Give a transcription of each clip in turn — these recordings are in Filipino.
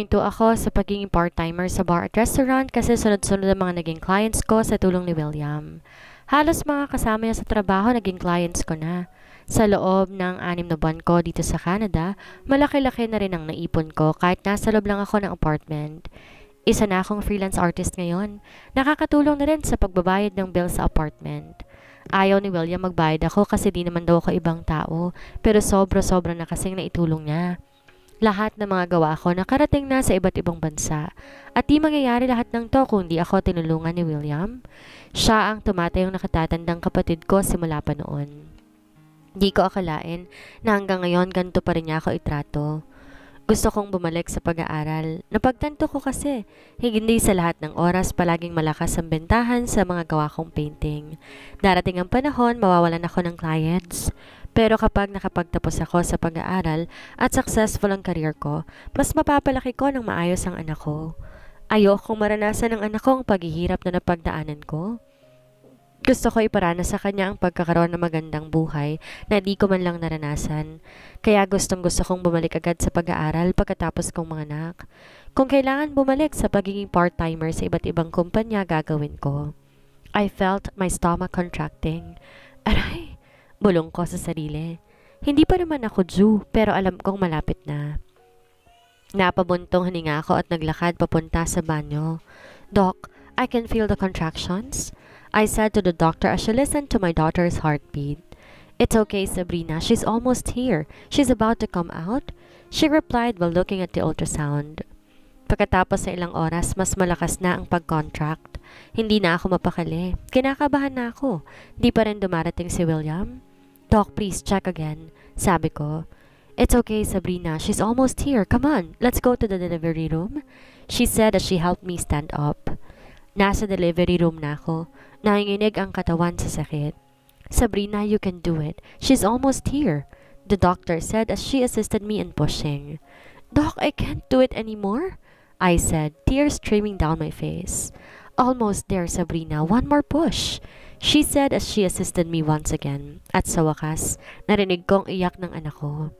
Huminto ako sa pagiging part-timer sa bar at restaurant kasi sunod-sunod ang mga naging clients ko sa tulong ni William. Halos mga kasama niya sa trabaho naging clients ko na. Sa loob ng 6 na buwan ko dito sa Canada, malaki-laki na rin ang naipon ko kahit nasa loob lang ako ng apartment. Isa na akong freelance artist ngayon. Nakakatulong na rin sa pagbabayad ng bill sa apartment. Ayaw ni William magbayad ako kasi di naman daw ako ibang tao, pero sobra-sobra na kasing naitulong niya. Lahat ng mga gawa ko nakarating na sa iba't ibang bansa. At di mangyayari lahat ng to kung di ako tinulungan ni William. Siya ang tumatayong nakatatandang kapatid ko simula pa noon. Di ko akalain na hanggang ngayon ganito pa rin niya ako itrato. Gusto kong bumalik sa pag-aaral. Napagtanto ko kasi, hindi sa lahat ng oras palaging malakas ang bentahan sa mga gawa kong painting. Darating ang panahon, mawawalan ako ng clients. Pero kapag nakapagtapos ako sa pag-aaral at successful ang career ko, mas mapapalaki ko ng maayos ang anak ko. Ayokong maranasan ng anak ko ang paghihirap na napagdaanan ko. Gusto ko iparana sa kanya ang pagkakaroon ng magandang buhay na di ko man lang naranasan. Kaya gusto kong bumalik agad sa pag-aaral pagkatapos kong manganak. Kung kailangan bumalik sa pagiging part-timer sa iba't ibang kumpanya, gagawin ko. I felt my stomach contracting. Aray! Bulong ko sa sarili. Hindi pa naman ako due, pero alam kong malapit na. Napabuntong hininga ako at naglakad papunta sa banyo. Doc, I can feel the contractions. I said to the doctor as she listened to my daughter's heartbeat. It's okay, Sabrina. She's almost here. She's about to come out. She replied while looking at the ultrasound. Pagkatapos sa ilang oras, mas malakas na ang pag-contract. Hindi na ako mapakali. Kinakabahan na ako. Di pa rin dumarating si William. Doc, please check again. Sabi ko. It's okay, Sabrina. She's almost here. Come on, let's go to the delivery room. She said as she helped me stand up. Nasa delivery room na ako. Nanginginig ang katawan sa sakit. Sabrina, you can do it. She's almost here. The doctor said as she assisted me in pushing. Doc, I can't do it anymore. I said, tears streaming down my face. Almost there, Sabrina. One more push. She said as she assisted me once again. At sa wakas, narinig kong iyak ng anak ko.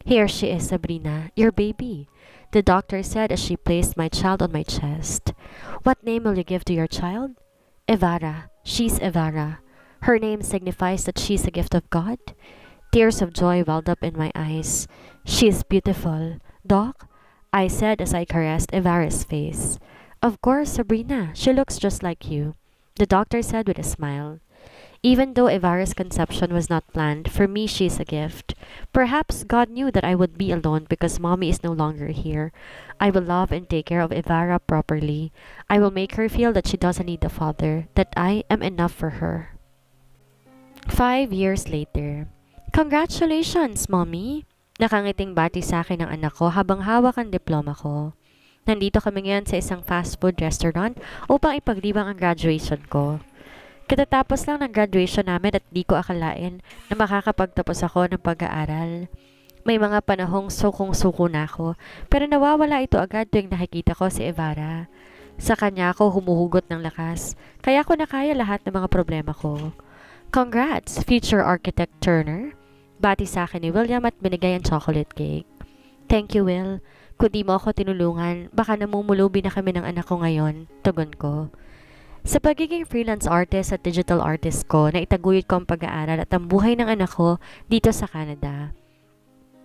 Here she is, Sabrina, your baby. The doctor said as she placed my child on my chest. What name will you give to your child? Evara. She's Evara. Her name signifies that she's a gift of God. Tears of joy welled up in my eyes. She is beautiful. Doc, I said as I caressed Evara's face. Of course, Sabrina. She looks just like you. The doctor said with a smile. Even though Evara's conception was not planned, for me she is a gift. Perhaps God knew that I would be alone because Mommy is no longer here. I will love and take care of Evara properly. I will make her feel that she doesn't need a father, that I am enough for her. 5 years later. Congratulations, Mommy! Nakangiting bati sa akin ng anak ko habang hawak ang diploma ko. Nandito kami ngayon sa isang fast food restaurant upang ipaglibang ang graduation ko. Katatapos lang ng graduation namin at di ko akalain na makakapagtapos ako ng pag-aaral. May mga panahong sukong-suko na ako, pero nawawala ito agad tuwing nakikita ko si Evara. Sa kanya ako humuhugot ng lakas, kaya ko nakaya lahat ng mga problema ko. Congrats, future architect Turner! Bati sa akin ni William at binigay ang chocolate cake. Thank you, Will. Kung di mo ako tinulungan, baka namumulubi na kami ng anak ko ngayon, tugon ko. Sa pagiging freelance artist at digital artist ko, naitaguyod ko ang pag-aaral at ang buhay ng anak ko dito sa Canada.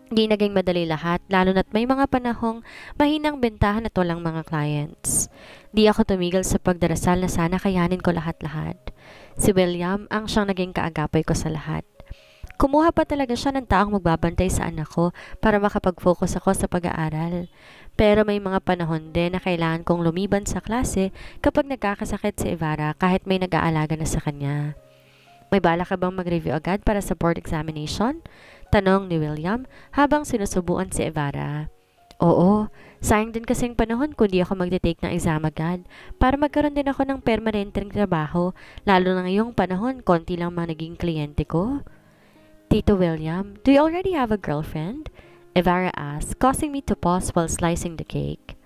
Di naging madali lahat, lalo na't may mga panahong mahinang bentahan at walang mga clients. Di ako tumigil sa pagdarasal na sana kayanin ko lahat-lahat. Si William ang siyang naging kaagapay ko sa lahat. Kumuha pa talaga siya ng taong magbabantay sa anak ko para makapag-focus ako sa pag-aaral. Pero may mga panahon din na kailangan kong lumiban sa klase kapag nagkakasakit si Evara kahit may nag-aalaga na sa kanya. May bala ka bang mag-review agad para sa board examination? Tanong ni William habang sinusubuan si Evara. Oo, sayang din kasing panahon kung di ako magte-take ng exam agad para magkaroon din ako ng permanenteng trabaho, lalo na ngayong panahon konti lang mga naging kliyente ko. Tito William, do you already have a girlfriend? Evara asked, causing me to pause while slicing the cake.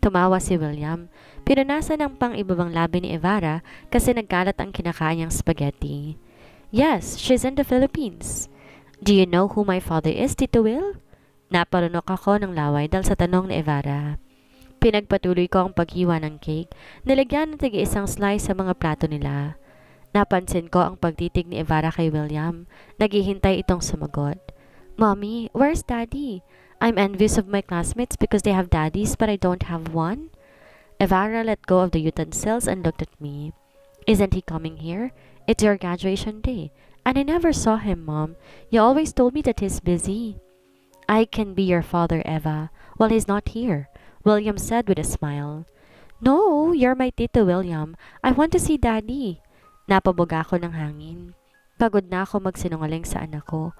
Tumawa si William. Pinunasan ang pang-ibabang labi ni Evara kasi nagkalat ang kinakain niyang spaghetti. Yes, she's in the Philippines. Do you know who my father is, Tito Will? Naparunok ako ng laway dahil sa tanong ni Evara. Pinagpatuloy ko ang paghiwa ng cake. Nilagyan ng tig-isang slice sa mga plato nila. Napansin ko ang pagtitig ni Evara kay William. Naghihintay itong sumagot. Mommy, where's Daddy? I'm envious of my classmates because they have daddies but I don't have one. Evara let go of the utensils and looked at me. Isn't he coming here? It's your graduation day. And I never saw him, Mom. You always told me that he's busy. I can be your father, Eva. Well, he's not here, William said with a smile. No, you're my Tito William. I want to see Daddy. Napabuga ako ng hangin. Pagod na ako magsinungaling sa anak ko.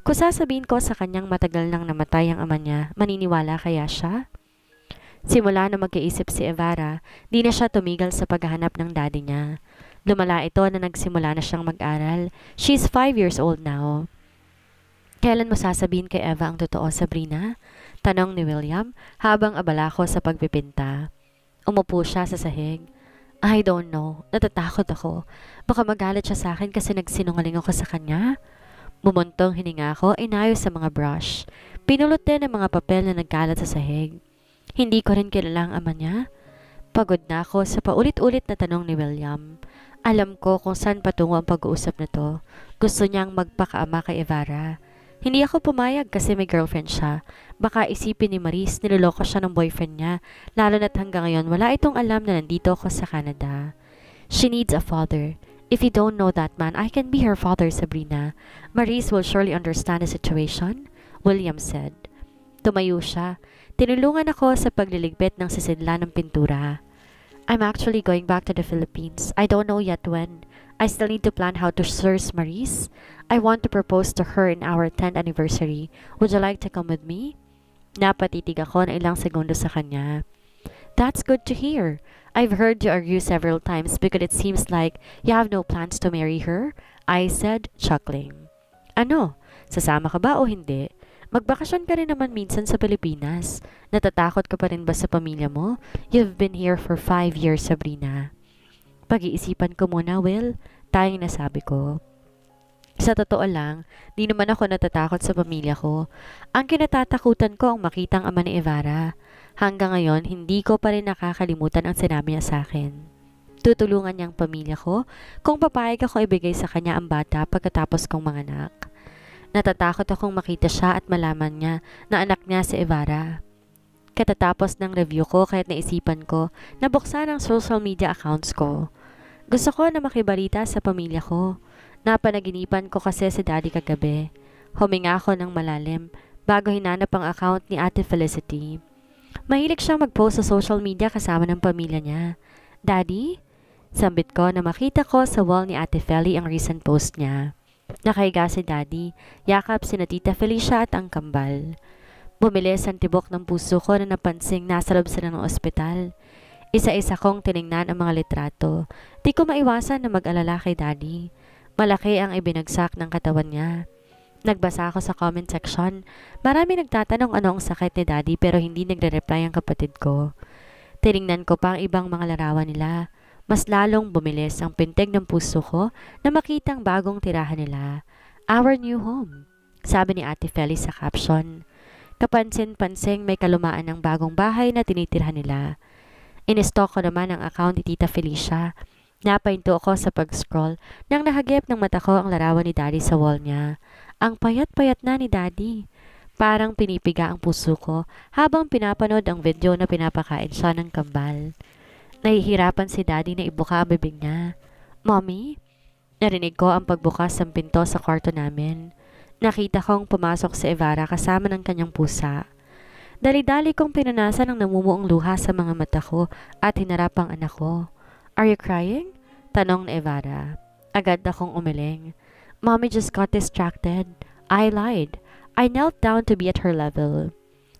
Kung sasabihin ko sa kanyang matagal nang namatay ang ama niya, maniniwala kaya siya? Simula na magkaisip si Evara, di na siya tumigil sa paghahanap ng daddy niya. Lumala ito na nagsimula na siyang mag-aral. She's 5 years old now. Kailan mo sasabihin kay Eva ang totoo, Sabrina? Tanong ni William habang abala ko sa pagpipinta. Umupo siya sa sahig. I don't know. Natatakot ako. Baka magalit siya sa akin kasi nagsinungaling ako sa kanya. Bumuntong hininga ako, inayos sa mga brush. Pinulot din ang mga papel na nagkalat sa sahig. Hindi ko rin kilala ang ama niya. Pagod na ako sa paulit-ulit na tanong ni William. Alam ko kung saan patungo ang pag-uusap na to. Gusto niyang magpakaama kay Evara. Hindi ako pumayag kasi may girlfriend siya. Baka isipin ni Maris niloloko siya ng boyfriend niya, lalo na't hanggang ngayon wala itong alam na nandito ako sa Canada. She needs a father. If you don't know that man, I can be her father, Sabrina. Maris will surely understand the situation, William said. Tumayo siya. Tinulungan ako sa pagliligpit ng sisidlan ng pintura. I'm actually going back to the Philippines. I don't know yet when. I still need to plan how to source Maris. I want to propose to her in our 10th anniversary. Would you like to come with me? Napatitig ako na ilang segundo sa kanya. That's good to hear. I've heard you argue several times because it seems like you have no plans to marry her, I said, chuckling. Ano? Sasama ka ba o hindi? Magbakasyon ka rin naman minsan sa Pilipinas. Natatakot ka pa rin ba sa pamilya mo? You've been here for 5 years, Sabrina. Pag-iisipan ko muna, Will. Tayong nasabi ko. Sa totoo lang, di naman ako natatakot sa pamilya ko. Ang kinatatakutan ko ang makitang ama ni Evara. Hanggang ngayon, hindi ko pa rin nakakalimutan ang sinabi niya sa akin. Tutulungan niyang pamilya ko kung papayag ako ibigay sa kanya ang bata pagkatapos kong manganak. Natatakot akong makita siya at malaman niya na anak niya si Evara. Katatapos ng review ko kaya't naisipan ko na buksan ang social media accounts ko. Gusto ko na makibalita sa pamilya ko. Napanaginipan ko kasi si Daddy kagabi. Huminga ako ng malalim bago hinanap ang account ni Ate Felicity. Mahilig siyang mag-post sa social media kasama ng pamilya niya. Daddy? Sambit ko na makita ko sa wall ni Ate Feli ang recent post niya. Nakahiga si Daddy, yakap sina Tita Felicia at ang kambal. Bumilis ang tibok ng puso ko na napansing nasa loob sila ng ospital. Isa-isa kong tiningnan ang mga litrato. Di ko maiwasan na mag-alala kay Daddy. Malaki ang ibinagsak ng katawan niya. Nagbasa ako sa comment section. Marami nagtatanong ano ang sakit ni Daddy pero hindi nagre-reply ang kapatid ko. Tiningnan ko pa ang ibang mga larawan nila. Mas lalong bumilis ang pintig ng puso ko na makita ang bagong tirahan nila. Our new home, sabi ni Ate Feli sa caption. Kapansin-pansing may kalumaan ng bagong bahay na tinitirhan nila. In-stalk ko naman ang account ni Tita Felicia. Napahinto ako sa pag-scroll nang nahagip ng mata ko ang larawan ni Daddy sa wall niya. Ang payat-payat na ni Daddy. Parang pinipiga ang puso ko habang pinapanood ang video na pinapakain siya ng kambal. Nahihirapan si Daddy na ibuka ang bibig niya. Mommy? Narinig ko ang pagbukas ng pinto sa kwarto namin. Nakita kong pumasok si Evara kasama ng kanyang pusa. Dali-dali kong pinanasan ang namumuong luha sa mga mata ko at hinarap ang anak ko. Are you crying? Tanong ni Evara. Agad akong umiling. Mommy just got distracted. I lied. I knelt down to be at her level.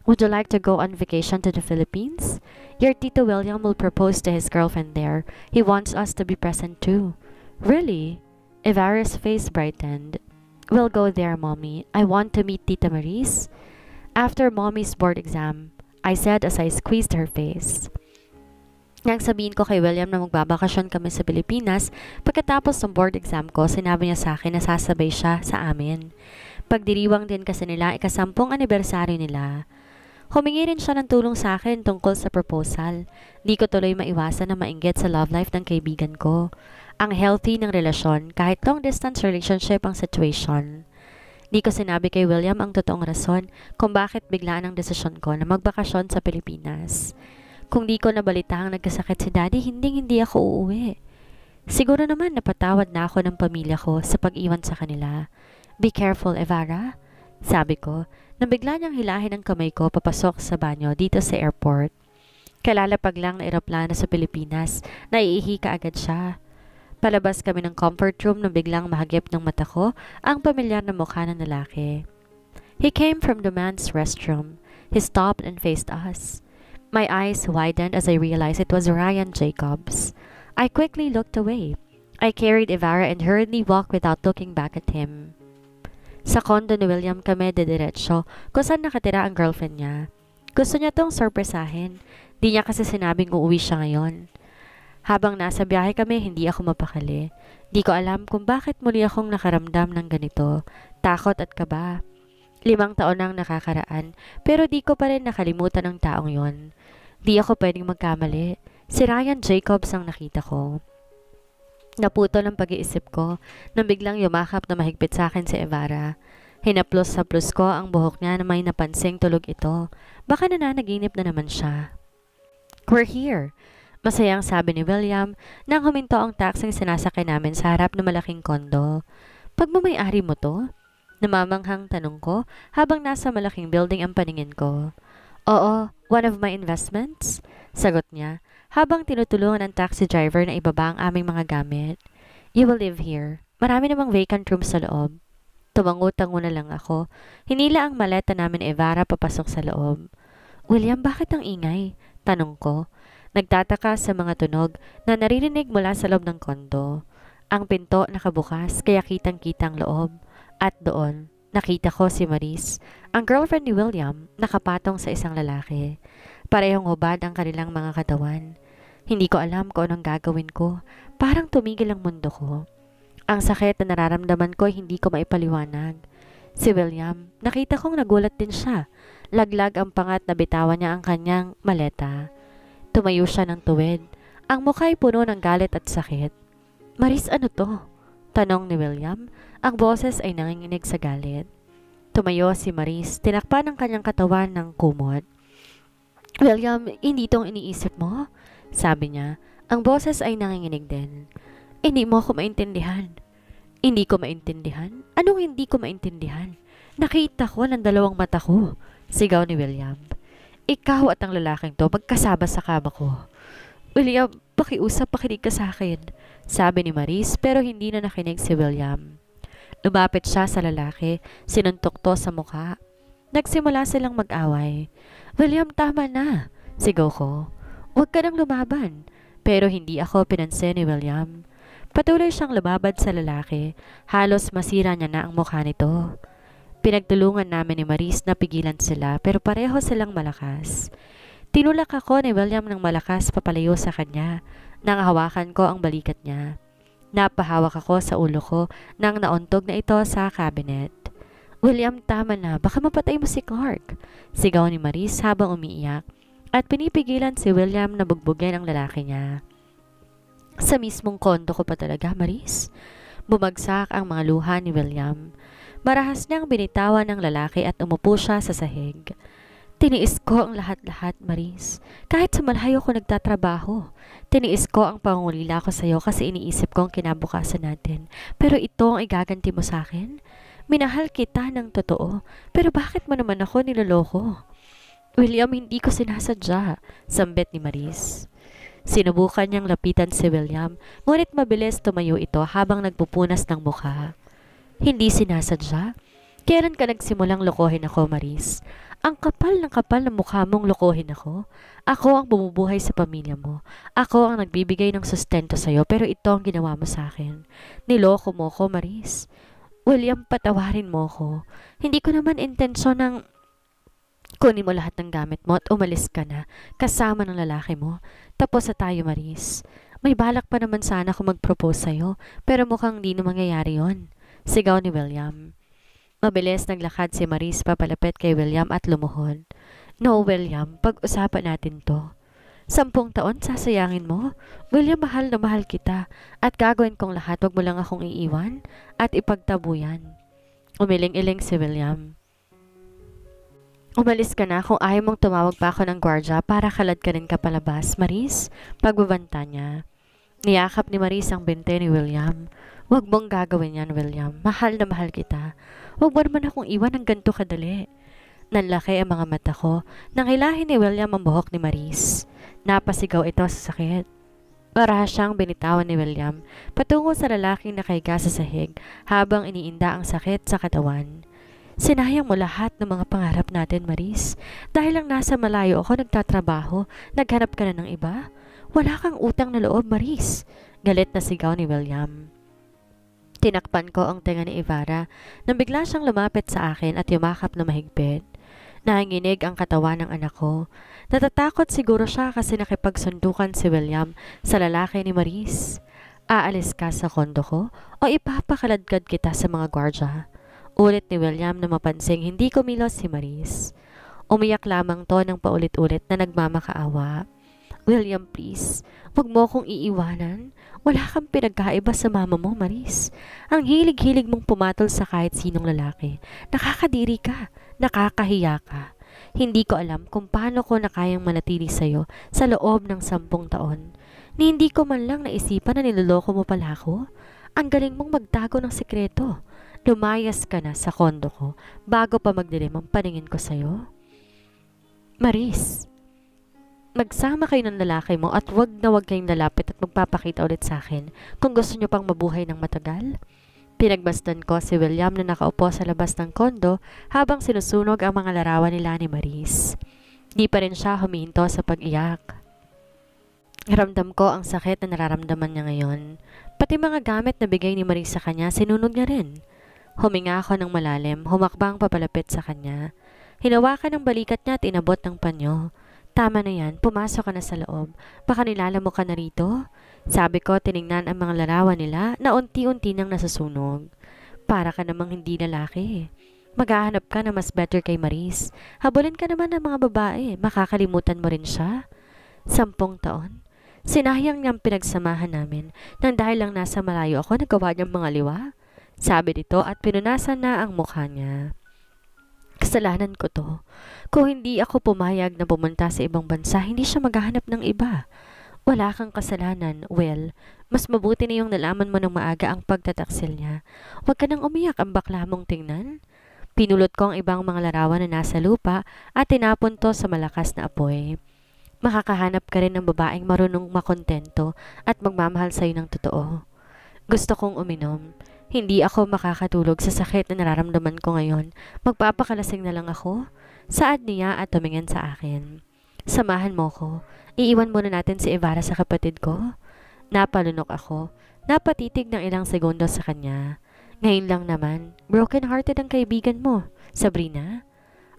Would you like to go on vacation to the Philippines? Your Tito William will propose to his girlfriend there. He wants us to be present too. Really? Evara's face brightened. We'll go there, Mommy. I want to meet Tita Maris. After Mommy's board exam, I said as I squeezed her face. Nang sabihin ko kay William na magbabakasyon kami sa Pilipinas, pagkatapos ng board exam ko, sinabi niya sa akin na sasabay siya sa amin. Pagdiriwang din kasi nila ika-10 anibersaryo nila. Humingi rin siya ng tulong sa akin tungkol sa proposal. Di ko tuloy maiwasan na mainggit sa love life ng kaibigan ko. Ang healthy ng relasyon kahit long distance relationship ang situation. Di ko sinabi kay William ang totoong rason kung bakit biglaan ang desisyon ko na magbakasyon sa Pilipinas. Kung di ko nabalitahang nagkasakit si Daddy, hindi ako uuwi. Siguro naman napatawad na ako ng pamilya ko sa pag-iwan sa kanila. Be careful, Evara. Sabi ko, nang bigla niyang hilahin ang kamay ko papasok sa banyo dito sa airport. Kalalapag lang na eroplano sa Pilipinas, naiihi ka agad siya. Palabas kami ng comfort room nang biglang mahagip ng mata ko ang pamilyar na mukha ng lalaki. He came from the men's restroom. He stopped and faced us. My eyes widened as I realized it was Ryan Jacobs. I quickly looked away. I carried Evara and hurriedly walked without looking back at him. Sa condo ni William kami dediretso kung saan nakatira ang girlfriend niya. Gusto niya tong sorpresahin. Di niya kasi sinabing uuwi siya ngayon. Habang nasa biyahe kami, hindi ako mapakali. Di ko alam kung bakit muli akong nakaramdam ng ganito. Takot at kaba. 5 taon nang nakakaraan, pero di ko pa rin nakalimutan ng taong yon. Di ako pwedeng magkamali. Si Ryan Jacobs ang nakita ko. Naputo ng pag-iisip ko nang biglang yumakap na mahigpit sa akin si Evara. Hinaplos-haplos ko ang buhok niya na may napansing tulog ito. Baka nananaginip na naman siya. We're here. Masayang sabi ni William nang huminto ang taxing sinasakay namin sa harap ng malaking kondo. Pagmamayari mo to? Namamanghang tanong ko habang nasa malaking building ang paningin ko. Oo, one of my investments. Sagot niya habang tinutulungan ang taxi driver na ibaba ang aming mga gamit. You will live here. Marami namang vacant rooms sa loob. Tumango-tango na lang ako. Hinila ang maleta namin ni Evara papasok sa loob. William, bakit ang ingay? Tanong ko. Nagtataka sa mga tunog na naririnig mula sa loob ng kondo. Ang pinto nakabukas kaya kitang-kitang loob. At doon, nakita ko si Maris, ang girlfriend ni William, nakapatong sa isang lalaki. Parehong hubad ang kanilang mga katawan. Hindi ko alam kung anong gagawin ko. Parang tumigil ang mundo ko. Ang sakit na nararamdaman ko hindi ko maipaliwanag. Si William, nakita kong nagulat din siya. Laglag ang pangat na bitawan niya ang kanyang maleta. Tumayo siya ng tuwid. Ang mukha ay puno ng galit at sakit. Maris, ano to? Tanong ni William. Ang boses ay nanginginig sa galit. Tumayo si Maris. Tinakpan ang kanyang katawan ng kumot. William, hindi tong iniisip mo? Sabi niya. Ang boses ay nanginginig din. Hindi mo ako maintindihan. Hindi ko maintindihan? Anong hindi ko maintindihan? Nakita ko ng 2 mata ko. Sigaw ni William. Ikaw at ang lalaking to magkasama sa kama ko. William, pakiusap, pakinig ka sa akin. Sabi ni Maris pero hindi na nakinig si William. Lumapit siya sa lalaki, sinuntok to sa mukha. Nagsimula silang mag-away. William, tama na. Sigaw ko. Huwag ka nang lumaban. Pero hindi ako pinansin ni William. Patuloy siyang lumabad sa lalaki. Halos masira niya na ang mukha nito. Pinagtulungan namin ni Maris na pigilan sila pero pareho silang malakas. Tinulak ako ni William ng malakas papalayo sa kanya nang hawakan ko ang balikat niya. Napahawak ako sa ulo ko nang nauntog na ito sa cabinet. William, tama na. Baka mapatay mo si Clark. Sigaw ni Maris habang umiiyak at pinipigilan si William na bugbugin ang lalaki niya. Sa mismong kondo ko pa talaga, Maris? Bumagsak ang mga luha ni William. Marahas niyang binitawan ng lalaki at umupo siya sa sahig. Tiniis ko ang lahat-lahat, Maris. Kahit sa malayo ko nagtatrabaho. Tiniis ko ang pangungulila ko sa iyo kasi iniisip ko ang kinabukasan natin. Pero ito ang igaganti mo sa akin? Minahal kita ng totoo. Pero bakit mo naman ako niloloko? William, hindi ko sinasadya, sambit ni Maris. Sinubukan niyang lapitan si William, ngunit mabilis tumayo ito habang nagpupunas ng mukha. Hindi sinasadya? Kailan ka nagsimulang lokohin ako, Maris? Ang kapal ng mukha mong lokohin ako. Ako ang bumubuhay sa pamilya mo. Ako ang nagbibigay ng sustento sa'yo pero ito ang ginawa mo sa akin. Niloko mo ko, Maris. William, patawarin mo ko. Hindi ko naman intensyon ng kunin mo lahat ng gamit mo at umalis ka na kasama ng lalaki mo. Tapos na tayo, Maris. May balak pa naman sana ako mag-propose sa'yo pero mukhang di na mangyayari yon. Sigaw ni William. Mabilis naglakad si Maris papalapit kay William at lumuhod. No, William, pag-usapan natin to. 10 taon sasayangin mo? William, mahal na mahal kita at gagawin kong lahat, wag mo lang akong iiwan at ipagtabuyan. Umiling-iling si William. Umalis ka na kung ayaw mong tumawag pa ako ng gwardya para kalad ka rin ka palabas, Maris. Pagbabanta niya. Niyakap ni Maris ang binte ni William. Huwag mong gagawin yan, William. Mahal na mahal kita. Huwag mo naman akong iwan ng ganito kadali. Nanlaki ang mga mata ko nang hilahin ni William ang buhok ni Maris. Napasigaw ito sa sakit. Para siyang binitawan ni William patungo sa lalaking nakahiga sa sahig habang iniinda ang sakit sa katawan. Sinayang mo lahat ng mga pangarap natin, Maris. Dahil lang nasa malayo ako nagtatrabaho, naghanap ka na ng iba. Wala kang utang na loob, Maris. Galit na sigaw ni William. Tinakpan ko ang tenga ni Ivara nang bigla siyang lumapit sa akin at yumakap na mahigpit. Nanginginig ang katawan ng anak ko. Natatakot siguro siya kasi nakipagsundukan si William sa lalaki ni Maris. Aalis ka sa kondo ko o ipapakaladkad kita sa mga gwardya. Ulit ni William na mapansing hindi kumilos si Maris. Umiyak lamang to ng paulit-ulit na nagmamakaawa. William, please, wag mo akong iiwanan. Wala kang pinagkaiba sa mama mo, Maris. Ang hilig-hilig mong pumatol sa kahit sinong lalaki. Nakakadiri ka, nakakahiya ka. Hindi ko alam kung paano ko na kayang manatili sa'yo sa loob ng 10 taon. Ni hindi ko man lang naisipan na niloloko mo pala ako. Ang galing mong magtago ng sekreto. Lumayas ka na sa kondo ko bago pa magdilim ang paningin ko sa'yo. Maris, magsama kayo ng lalaki mo at wag na wag kayong lalapit at magpapakita ulit sa akin kung gusto nyo pang mabuhay ng matagal. Pinagbastan ko si William na nakaupo sa labas ng kondo habang sinusunog ang mga larawan nila ni Maris. Di pa rin siya humihinto sa pag-iyak. Ramdam ko ang sakit na nararamdaman niya ngayon. Pati mga gamit na bigay ni Maris sa kanya, sinunog niya rin. Huminga ako ng malalim, humakbang papalapit sa kanya. Hinawakan ng balikat niya at inabot ng panyo. Tama na yan, pumasok ka na sa loob. Baka nilalamok ka na rito? Sabi ko, tiningnan ang mga larawan nila na unti-unti nang nasasunog. Para ka namang hindi lalaki. Maghahanap ka na mas better kay Maris. Habulin ka naman ng mga babae, makakalimutan mo rin siya. 10 taon. Sinayang niyang pinagsamahan namin nang dahil lang nasa malayo ako nagawa niyang mga liwa. Sabi nito at pinunasan na ang mukha niya. Kasalanan ko to. Kung hindi ako pumayag na pumunta sa ibang bansa, hindi siya maghahanap ng iba. Wala kang kasalanan, Well. Mas mabuti na yung nalaman mo ng maaga ang pagtataksil niya. Huwag ka nang umiyak, ang bakla mong tingnan. Pinulot ko ang ibang mga larawan na nasa lupa at tinapon to sa malakas na apoy. Makakahanap ka rin ng babaeng marunong makontento at magmamahal sa'yo ng totoo. Gusto kong uminom. Hindi ako makakatulog sa sakit na nararamdaman ko ngayon. Magpapakalasing na lang ako. Saad niya at tumingin sa akin. Samahan mo ko. Iiwan muna natin si Ivara sa kapatid ko. Napalunok ako. Napatitig ng ilang segundo sa kanya. Ngayon lang naman, broken-hearted ang kaibigan mo, Sabrina.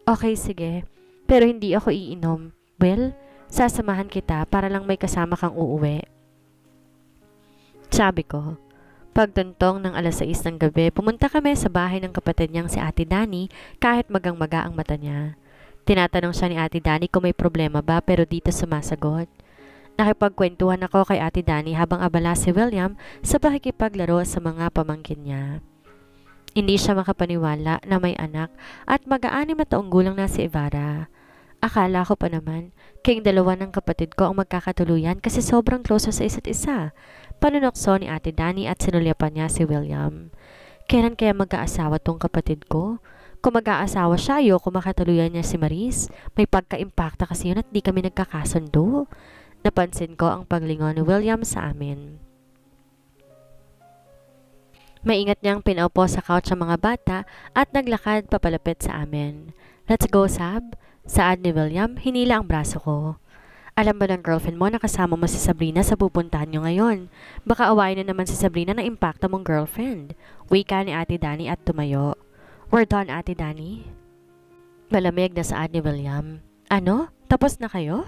Okay, sige. Pero hindi ako iinom. Well, sasamahan kita para lang may kasama kang uuwi. Sabi ko. Pagtuntong ng 6:00 ng gabi, pumunta kami sa bahay ng kapatid niyang si Ate Dani kahit magang-maga ang mata niya. Tinatanong siya ni Ate Dani kung may problema ba pero dito sumasagot. Nakipagkwentuhan ako kay Ate Dani habang abala si William sa pakikipaglaro sa mga pamangkin niya. Hindi siya makapaniwala na may anak at mag-6 na taong gulang na si Ivara. Akala ko pa naman, kayong dalawa ng kapatid ko ang magkakatuluyan kasi sobrang close sa isa't isa. Panunokso ni Ate Dani at sinulyapan niya si William. Kailan kaya mag-aasawa tong kapatid ko? Kung mag-aasawa siya, ayoko makatuluyan niya si Maris. May pagka-impacta kasi yun at di kami nagkakasundo. Napansin ko ang paglingon ni William sa amin. Maingat niyang pinaupo sa couch ang mga bata at naglakad papalapit sa amin. Let's go, Sab. Saad ni William, hinila ang braso ko. Alam ba ng girlfriend mo na kasama mo si Sabrina sa pupuntahan nyo ngayon? Baka awayin na naman si Sabrina na impacta mong girlfriend. Wika ni Ate Dani at tumayo. We're done, Ate Dani. Malamig na saad ni William. Ano? Tapos na kayo?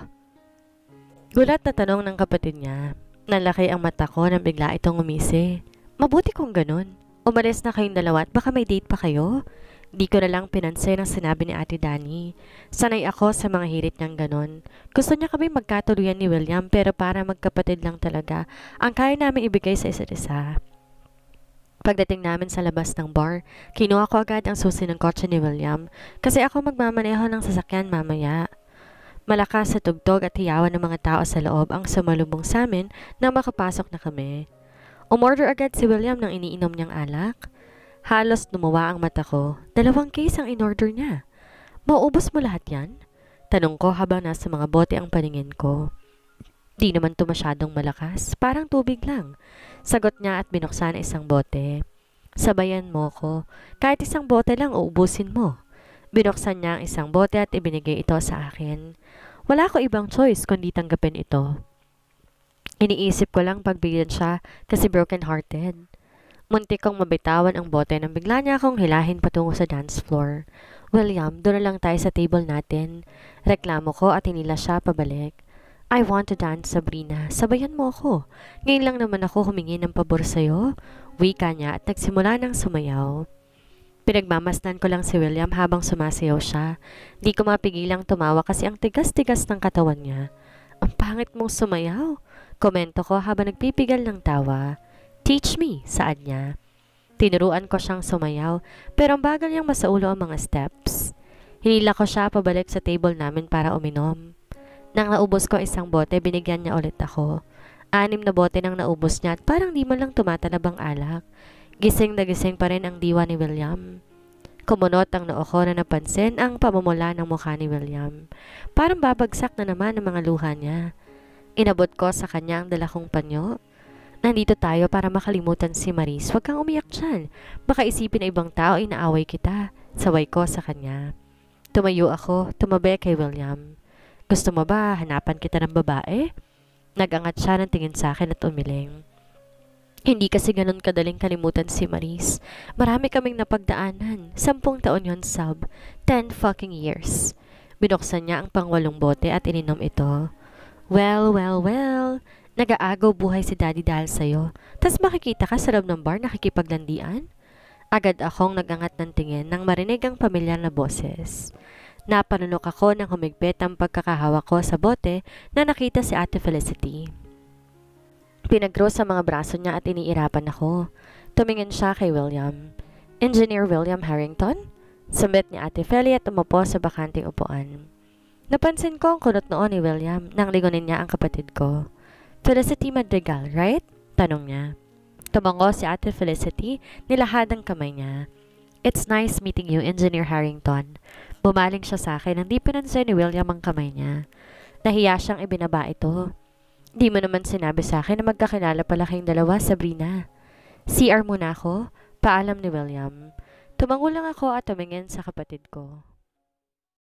Gulat na tanong ng kapatid niya. Nalaki ang mata ko nang bigla itong umisi. Mabuti kung ganun. Umalis na kayong dalawa at baka may date pa kayo? Di ko na lang pinansin ang sinabi ni Ate Dani. Sanay ako sa mga hirit niyang ganon. Gusto niya kami magkatuluyan ni William pero para magkapatid lang talaga ang kaya namin ibigay sa isa't isa. Pagdating namin sa labas ng bar, kinuha ko agad ang susi ng kotse ni William kasi ako magmamaneho ng sasakyan mamaya. Malakas sa tugtog at hiyawan ng mga tao sa loob ang sumalubong sa amin nang makapasok na kami. Umorder agad si William ng iniinom niyang alak. Halos lumuwa ang mata ko. 2 case ang in-order niya. Mauubos mo lahat yan? Tanong ko habang nasa mga bote ang paningin ko. Di naman to masyadong malakas. Parang tubig lang. Sagot niya at binuksan ang isang bote. Sabayan mo ko. Kahit isang bote lang uubusin mo. Binuksan niya ang isang bote at ibinigay ito sa akin. Wala ko ibang choice kundi tanggapin ito. Iniisip ko lang pagbigyan siya kasi broken-hearted. Muntik kong mabitawan ang bote nang bigla niya akong hilahin patungo sa dance floor. William, doon na lang tayo sa table natin. Reklamo ko at hinila siya pabalik. I want to dance, Sabrina. Sabayan mo ako. Ngayon lang naman ako humingi ng pabor sa'yo. Wika niya at nagsimula ng sumayaw. Pinagmamasdan ko lang si William habang sumasayaw siya. Di ko mapigilang tumawa kasi ang tigas-tigas ng katawan niya. Ang pangit mong sumayaw. Komento ko habang nagpipigal ng tawa. Teach me, saad niya. Tinuruan ko siyang sumayaw, pero ang bagal niyang masaulo ang mga steps. Hinila ko siya pabalik sa table namin para uminom. Nang naubos ko isang bote, binigyan niya ulit ako. 6 na bote nang naubos niya at parang di man lang tumatalab ang alak. Gising na gising pa rin ang diwa ni William. Kumunot ang noo ko na napansin ang pamumula ng mukha ni William. Parang babagsak na naman ang mga luha niya. Inabot ko sa kanya ang dala kong panyo. Nandito tayo para makalimutan si Maris. Huwag kang umiyak dyan. Baka isipin na ibang tao inaaway kita. Saway ko sa kanya. Tumayo ako, tumabi kay William. Gusto mo ba hanapan kita ng babae? Nagangat siya ng tingin sa akin at umiling. Hindi kasi ganun kadaling kalimutan si Maris. Marami kaming napagdaanan. 10 taon yon, sub. 10 fucking years. Binuksan niya ang pang-8 bote at ininom ito. Well, well, well. Nag-aagaw buhay si Daddy dahil sa'yo. Tas makikita ka sa loob ng bar nakikipaglandian? Agad akong nagangat ng tingin nang marinig ang pamilyar na boses. Napanunok ako nang humigpit ang pagkakahawak ko sa bote na nakita si Ate Felicity. Pinagro sa mga braso niya at iniirapan ako. Tumingin siya kay William. Engineer William Harrington? Sumit ni Ate Feli at umupo sa bakanting upuan. Napansin ko ang kunot noon ni William nang ligunin niya ang kapatid ko. Felicity Madrigal, right? Tanong niya. Tumango si Ate Felicity, nilahad ang kamay niya. It's nice meeting you, Engineer Harrington. Bumaling siya sa akin nang di pinansin ni William ang kamay niya. Nahiya siyang ibinaba ito. Di mo naman sinabi sa akin na magkakilala pala kayong dalawa, Sabrina. CR muna ako, paalam ni William. Tumango lang ako at tumingin sa kapatid ko.